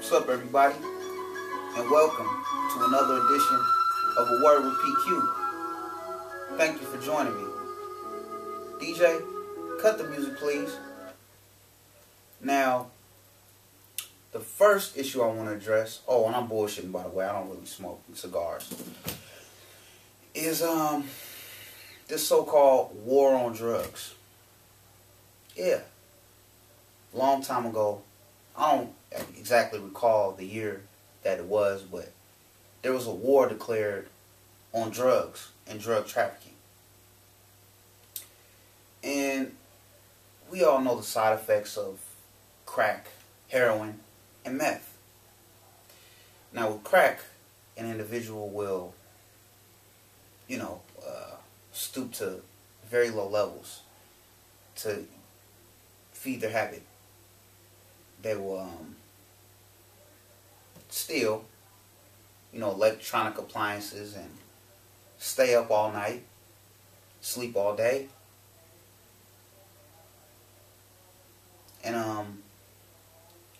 What's up, everybody, and welcome to another edition of A Word with PQ. Thank you for joining me. DJ, cut the music, please. Now, the first issue I want to address, and I'm bullshitting, by the way, I don't really smoke cigars, is this so-called war on drugs. Yeah. Long time ago, I don't exactly recall the year that it was, but there was a war declared on drugs and drug trafficking. And we all know the side effects of crack, heroin, and meth. Now with crack, an individual will, stoop to very low levels to feed their habit. They will steal, electronic appliances and stay up all night, sleep all day. And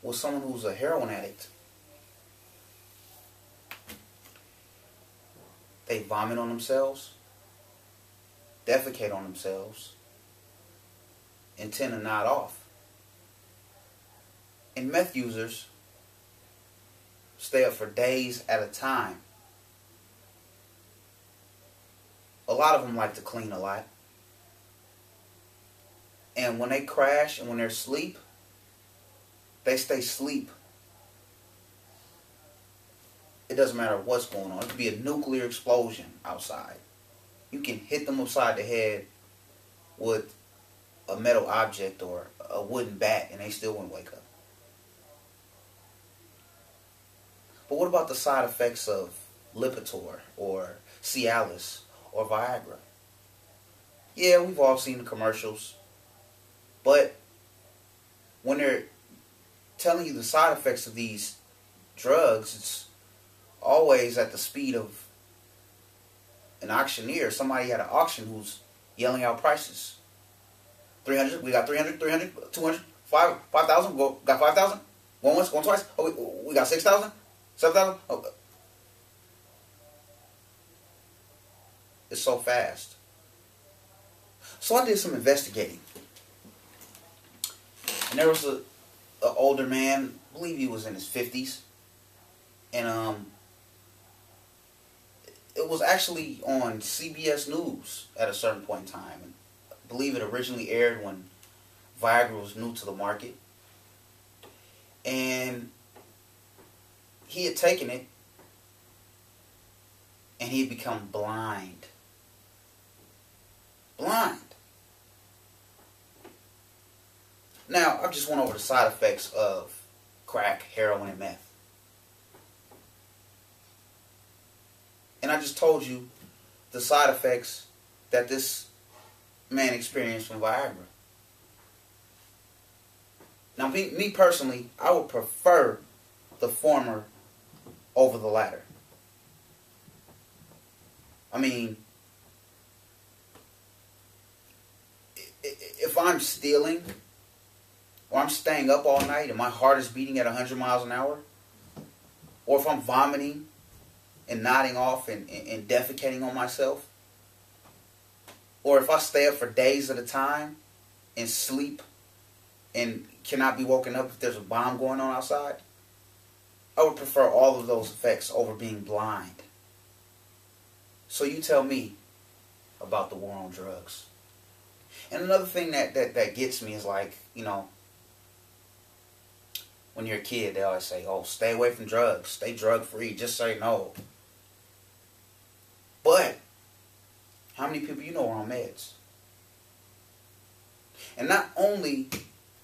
with someone who's a heroin addict, they vomit on themselves, defecate on themselves, and tend to nod off. And meth users stay up for days at a time. A lot of them like to clean a lot. And when they crash and when they're asleep, they stay asleep. It doesn't matter what's going on. It could be a nuclear explosion outside. You can hit them upside the head with a metal object or a wooden bat and they still won't wake up. But what about the side effects of Lipitor or Cialis or Viagra? Yeah, we've all seen the commercials. But when they're telling you the side effects of these drugs, it's always at the speed of an auctioneer. Somebody at an auction who's yelling out prices. 300, we got 300, 200, 5,000, got 5,000? Going once, going twice? Oh, we got 6,000? 7,000? Oh. It's so fast. So I did some investigating. And there was an older man, I believe he was in his 50s. And it was actually on CBS News at a certain point in time. And I believe it originally aired when Viagra was new to the market. And he had taken it and he had become blind. Blind. Now, I just went over the side effects of crack, heroin, and meth. And I just told you the side effects that this man experienced from Viagra. Now, me personally, I would prefer the former over the latter. I mean, if I'm stealing or I'm staying up all night and my heart is beating at 100 miles an hour, or if I'm vomiting and nodding off and defecating on myself, or if I stay up for days at a time and sleep and cannot be woken up if there's a bomb going on outside, I would prefer all of those effects over being blind. So you tell me about the war on drugs. And another thing that gets me is when you're a kid, they always say, stay away from drugs, stay drug free, just say no. But how many people you know are on meds? And not only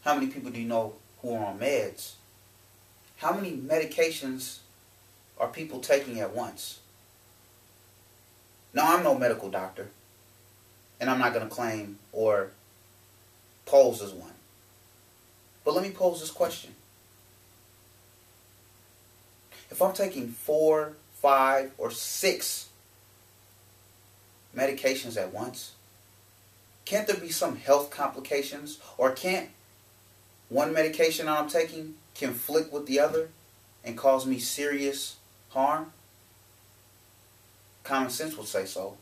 how many people do you know who are on meds, how many medications are people taking at once? Now, I'm no medical doctor, and I'm not going to claim or pose as one. But let me pose this question. If I'm taking 4, 5, or 6 medications at once, can't there be some health complications? Or can't one medication I'm taking conflict with the other? and cause me serious harm? Common sense would say so.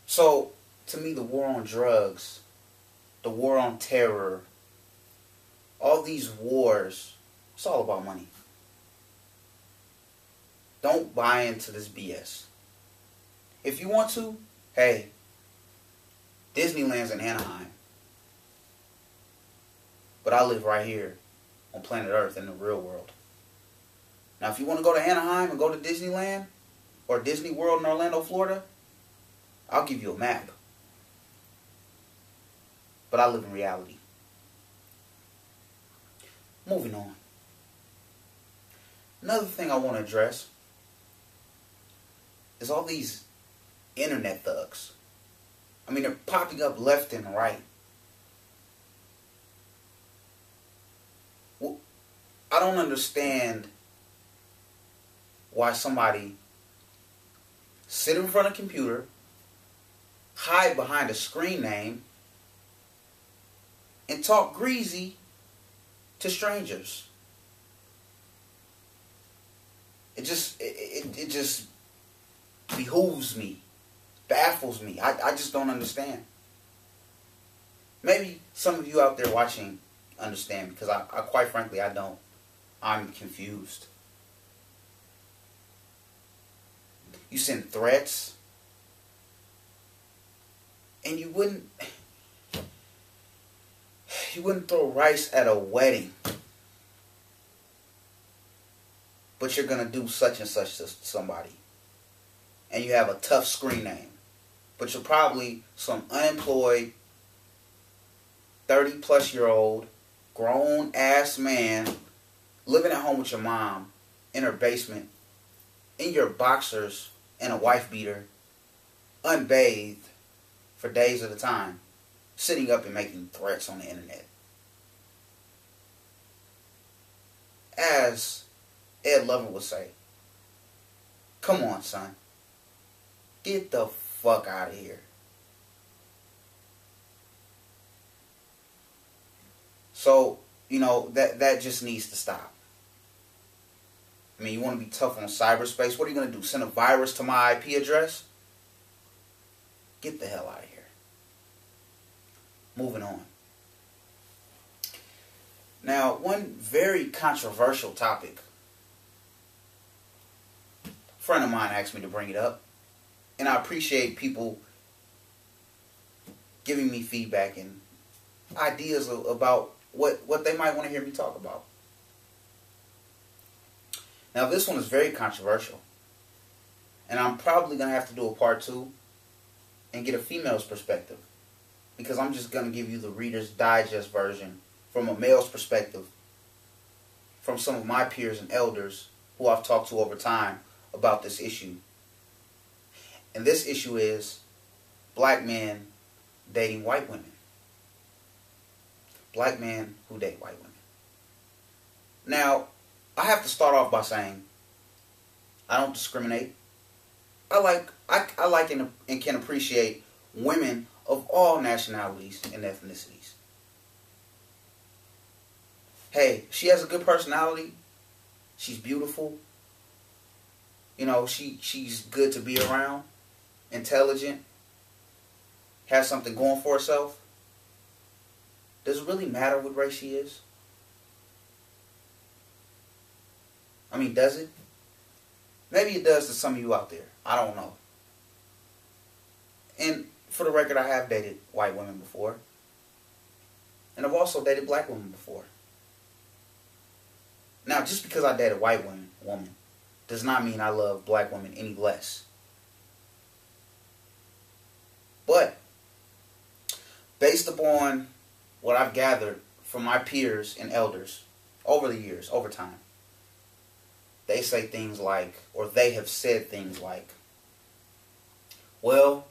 So, to me, the war on drugs, the war on terror, all these wars, it's all about money. Don't buy into this BS. If you want to, hey, Disneyland's in Anaheim. But I live right here on planet Earth in the real world. Now, if you want to go to Anaheim and go to Disneyland or Disney World in Orlando, Florida, I'll give you a map. But I live in reality. Moving on. Another thing I want to address is all these internet thugs. I mean, they're popping up left and right. Well, I don't understand why somebody sit in front of a computer, hide behind a screen name, and talk greasy to strangers. It just behooves me, baffles me. I just don't understand. Maybe some of you out there watching understand, because I quite frankly, I don't. I'm confused. You send threats, and you wouldn't throw rice at a wedding, but you're gonna do such and such to somebody, and you have a tough screen name, but you're probably some unemployed 30-plus-year-old grown ass man living at home with your mom in her basement in your boxers and a wife beater, unbathed for days at a time, sitting up and making threats on the internet. As Ed Lover would say, come on, son. Get the fuck out of here. So, that just needs to stop. I mean, you want to be tough on cyberspace? What are you going to do? Send a virus to my IP address? Get the hell out of here. Moving on. Now, one very controversial topic. A friend of mine asked me to bring it up. And I appreciate people giving me feedback and ideas about what they might want to hear me talk about. Now, this one is very controversial. And I'm probably going to have to do a part 2 and get a female's perspective. Because I'm just going to give you the Reader's Digest version from a male's perspective from some of my peers and elders who I've talked to over time about this issue. And this issue is black men dating white women. Black men who date white women. Now, I have to start off by saying I don't discriminate. I like and can appreciate women of all nationalities and ethnicities. Hey, she has a good personality. She's beautiful. She's good to be around. Intelligent. Has something going for herself. Does it really matter what race she is? I mean, does it? Maybe it does to some of you out there. I don't know. And for the record, I have dated white women before. And I've also dated black women before. Now, just because I date a white woman does not mean I love black women any less. But, based upon what I've gathered from my peers and elders over the years, over time, they say things like, or they have said things like, well,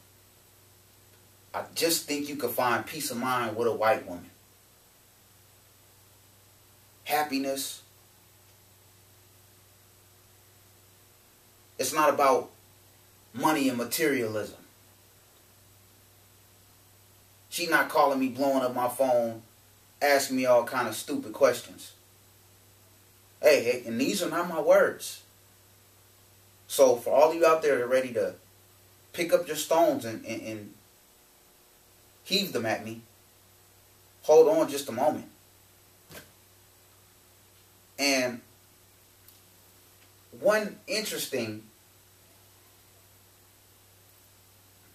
I just think you could find peace of mind with a white woman. Happiness. It's not about money and materialism. She not calling me, blowing up my phone, asking me all kind of stupid questions. Hey, and these are not my words. So for all of you out there that are ready to pick up your stones and heave them at me, hold on just a moment. And one interesting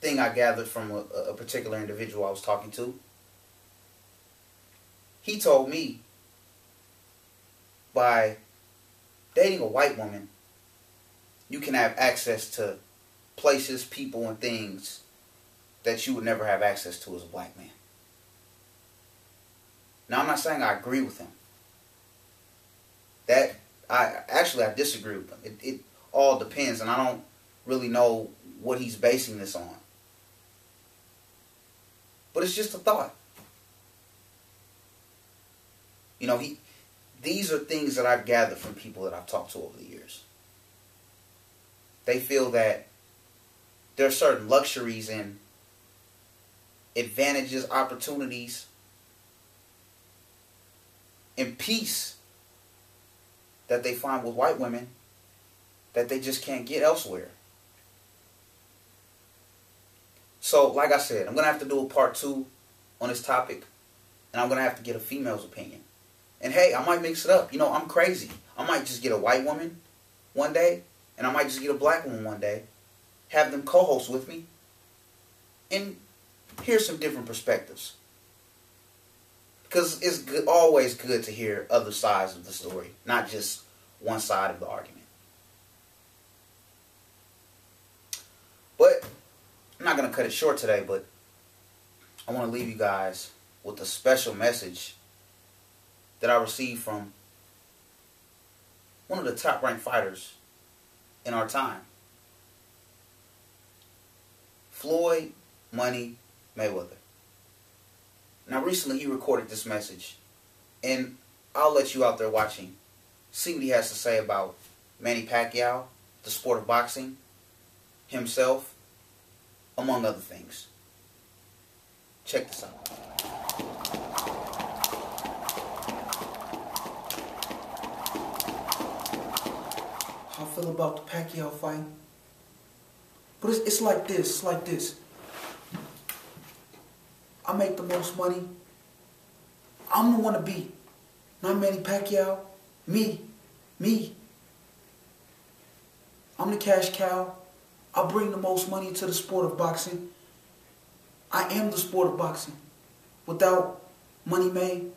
thing I gathered from a particular individual I was talking to, he told me by dating a white woman, you can have access to places, people, and things that you would never have access to as a black man. Now, I'm not saying I agree with him. I disagree with him. It all depends, and I don't really know what he's basing this on. But it's just a thought. You know, these are things that I've gathered from people that I've talked to over the years. They feel that there are certain luxuries and advantages, opportunities, and peace that they find with white women that they just can't get elsewhere. So, like I said, I'm going to have to do a part 2 on this topic, and I'm going to have to get a female's opinion. And hey, I might mix it up. You know, I'm crazy. I might just get a white woman one day, and I might just get a black woman one day, have them co-host with me, and hear some different perspectives. Because it's always good to hear other sides of the story, not just one side of the argument. But I'm not going to cut it short today, but I want to leave you guys with a special message that I received from one of the top-ranked fighters in our time, Floyd Money Mayweather. Now, recently he recorded this message, and I'll let you out there watching see what he has to say about Manny Pacquiao, the sport of boxing, himself, among other things. Check this out. How I feel about the Pacquiao fight? But it's like this. It's like this. I make the most money. I'm the one to beat. Not Manny Pacquiao. Me. I'm the cash cow. I bring the most money to the sport of boxing. I am the sport of boxing. Without money made,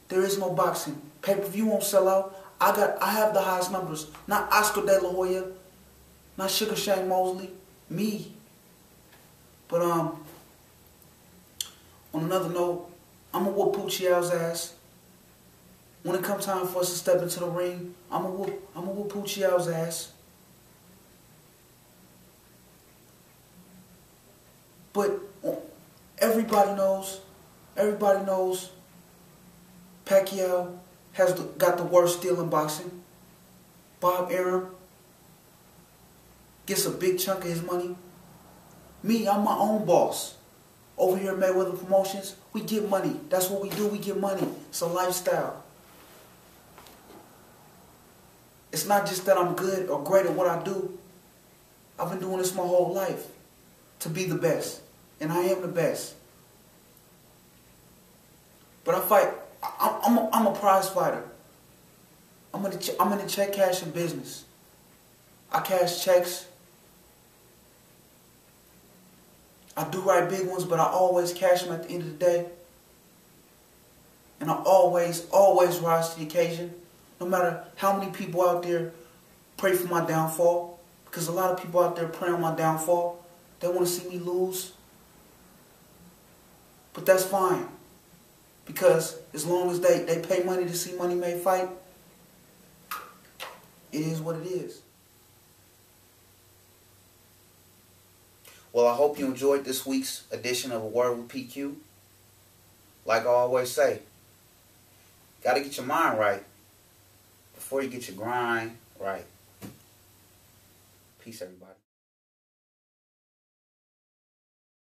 there is no boxing. Pay-per-view won't sell out. I have the highest numbers. Not Oscar De La Hoya. Not Sugar Shane Mosley. Me. But on another note, I'm gonna whoop Poochie's ass. When it comes time for us to step into the ring, I'm gonna whoop Poochie's ass. But everybody knows Pacquiao got the worst deal in boxing. Bob Arum gets a big chunk of his money. Me, I'm my own boss. Over here at Mayweather Promotions, we get money. That's what we do, we get money. It's a lifestyle. It's not just that I'm good or great at what I do. I've been doing this my whole life to be the best. And I am the best. But I fight. I'm a prize fighter. I'm in the check cashing business. I cash checks. I do write big ones, but I always cash them at the end of the day. And I always rise to the occasion. No matter how many people out there pray for my downfall. Because a lot of people out there pray on my downfall. They want to see me lose. But that's fine. Because as long as they pay money to see Money May fight, it is what it is. Well, I hope you enjoyed this week's edition of A Word with PQ. Like I always say, got to get your mind right before you get your grind right. Peace, everybody.